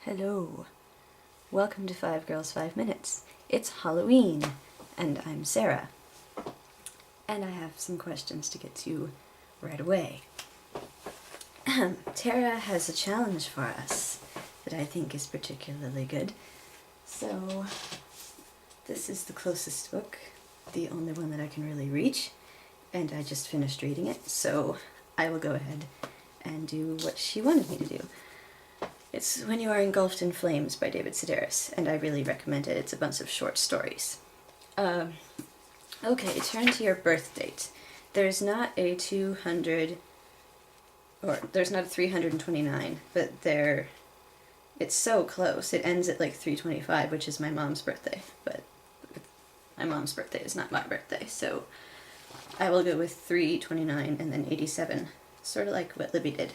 Hello. Welcome to 5 Girls 5 Minutes. It's Halloween, and I'm Sarah. And I have some questions to get to right away. Tara has a challenge for us that I think is particularly good. So, this is the closest book, the only one that I can really reach, and I just finished reading it, so I will go ahead and do what she wanted me to do. It's When You Are Engulfed in Flames by David Sedaris, and I really recommend it. It's a bunch of short stories. Okay, turn to your birth date. There's not a 200, or there's not a 329, but it's so close. It ends at like 325, which is my mom's birthday, but my mom's birthday is not my birthday, so I will go with 329 and then 87, sort of like what Libby did.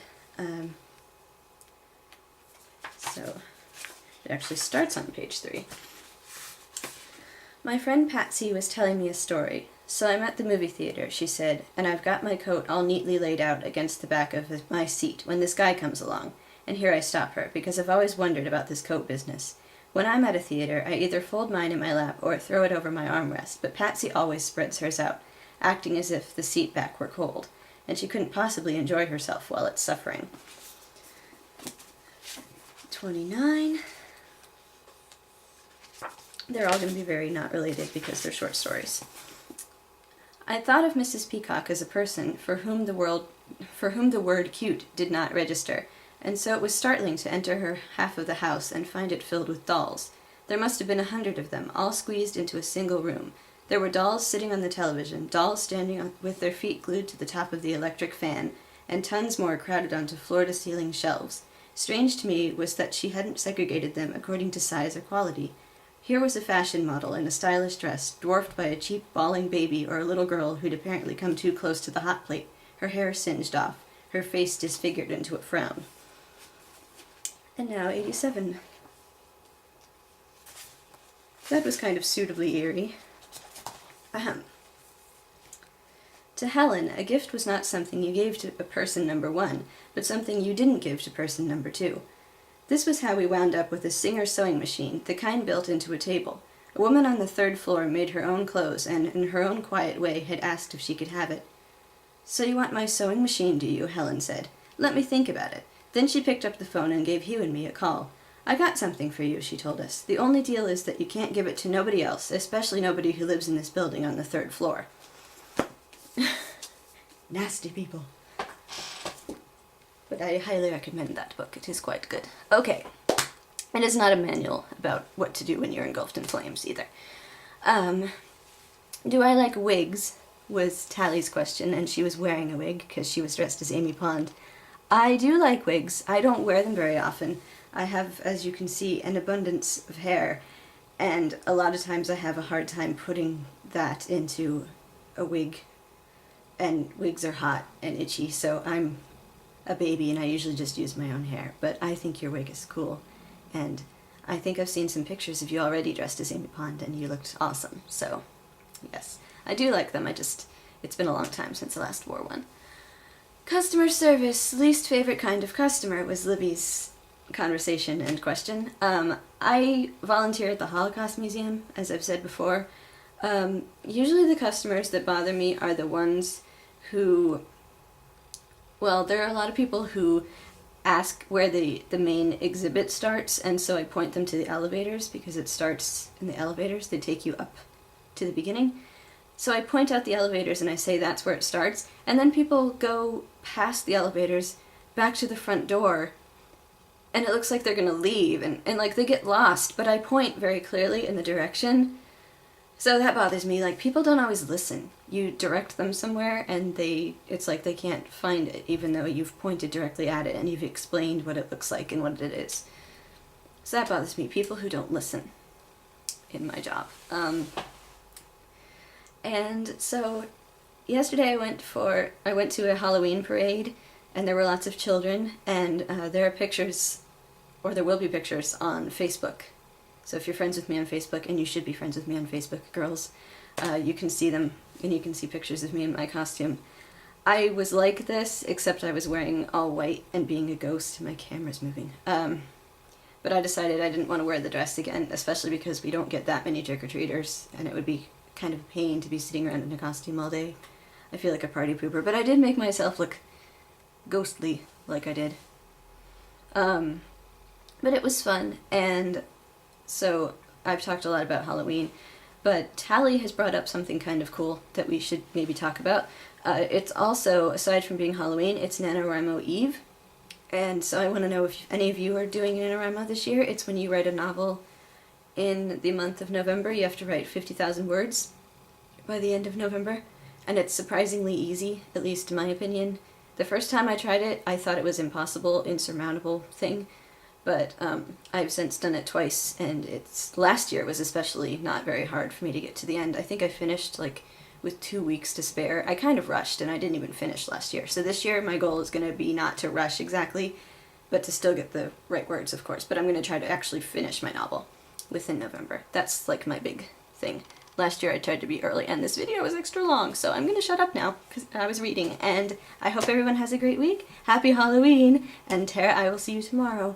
So it actually starts on page 3. My friend Patsy was telling me a story. So I'm at the movie theater, she said, and I've got my coat all neatly laid out against the back of my seat when this guy comes along. And here I stop her, because I've always wondered about this coat business. When I'm at a theater, I either fold mine in my lap or throw it over my armrest, but Patsy always spreads hers out, acting as if the seat back were cold, and she couldn't possibly enjoy herself while it's suffering. 29. They're all going to be very not related because they're short stories. I thought of Mrs. Peacock as a person for whom the word cute did not register, and so it was startling to enter her half of the house and find it filled with dolls. There must have been 100 of them, all squeezed into a single room. There were dolls sitting on the television, dolls standing with their feet glued to the top of the electric fan, and tons more crowded onto floor-to-ceiling shelves. Strange to me was that she hadn't segregated them according to size or quality. Here was a fashion model in a stylish dress, dwarfed by a cheap, bawling baby or a little girl who'd apparently come too close to the hot plate, her hair singed off, her face disfigured into a frown. And now 87. That was kind of suitably eerie. Ahem. To Helen, a gift was not something you gave to a person number 1, but something you didn't give to person number 2. This was how we wound up with a Singer sewing machine, the kind built into a table. A woman on the 3rd floor made her own clothes and, in her own quiet way, had asked if she could have it. "So you want my sewing machine, do you?" Helen said. "Let me think about it." Then she picked up the phone and gave Hugh and me a call. "I got something for you," she told us. "The only deal is that you can't give it to nobody else, especially nobody who lives in this building on the 3rd floor. Nasty people. But I highly recommend that book. It is quite good. Okay. It is not a manual about what to do when you're engulfed in flames, either. Do I like wigs? Was Tally's question, and she was wearing a wig because she was dressed as Amy Pond. I do like wigs. I don't wear them very often. I have, as you can see, an abundance of hair, and a lot of times I have a hard time putting that into a wig. And wigs are hot and itchy, so I'm a baby and I usually just use my own hair. But I think your wig is cool, and I think I've seen some pictures of you already dressed as Amy Pond, and you looked awesome. So, yes, I do like them. It's been a long time since I last wore one. Customer service, least favorite kind of customer, was Libby's conversation and question. I volunteer at the Holocaust Museum, as I've said before. Usually the customers that bother me are the ones who, well, there are a lot of people who ask where the main exhibit starts, and so I point them to the elevators because it starts in the elevators. They take you up to the beginning. So I point out the elevators and I say that's where it starts, and then people go past the elevators back to the front door, and it looks like they're gonna leave, and like they get lost, but I point very clearly in the direction. So that bothers me. Like, people don't always listen. You direct them somewhere and it's like they can't find it, even though you've pointed directly at it and you've explained what it looks like and what it is. So that bothers me. People who don't listen in my job. And so yesterday I went to a Halloween parade, and there were lots of children, and there are pictures, or there will be pictures, on Facebook. So if you're friends with me on Facebook, and you should be friends with me on Facebook, girls, you can see them, and you can see pictures of me in my costume. I was like this, except I was wearing all white and being a ghost. My camera's moving. But I decided I didn't want to wear the dress again, especially because we don't get that many trick-or-treaters, and it would be kind of a pain to be sitting around in a costume all day. I feel like a party pooper, but I did make myself look ghostly like I did. But it was fun, and so I've talked a lot about Halloween, but Tally has brought up something kind of cool that we should maybe talk about. It's also, aside from being Halloween, it's NaNoWriMo Eve, and so I want to know if any of you are doing NaNoWriMo this year. It's when you write a novel in the month of November. You have to write 50,000 words by the end of November, and it's surprisingly easy, at least in my opinion. The first time I tried it, I thought it was impossible, insurmountable thing, but I've since done it twice, and last year it was especially not very hard for me to get to the end. I think I finished like with 2 weeks to spare. I kind of rushed, and I didn't even finish last year. So this year my goal is going to be not to rush exactly, but to still get the right words, of course. But I'm going to try to actually finish my novel within November. That's like my big thing. Last year I tried to be early, and this video was extra long, so I'm going to shut up now because I was reading. And I hope everyone has a great week. Happy Halloween! And Tara, I will see you tomorrow.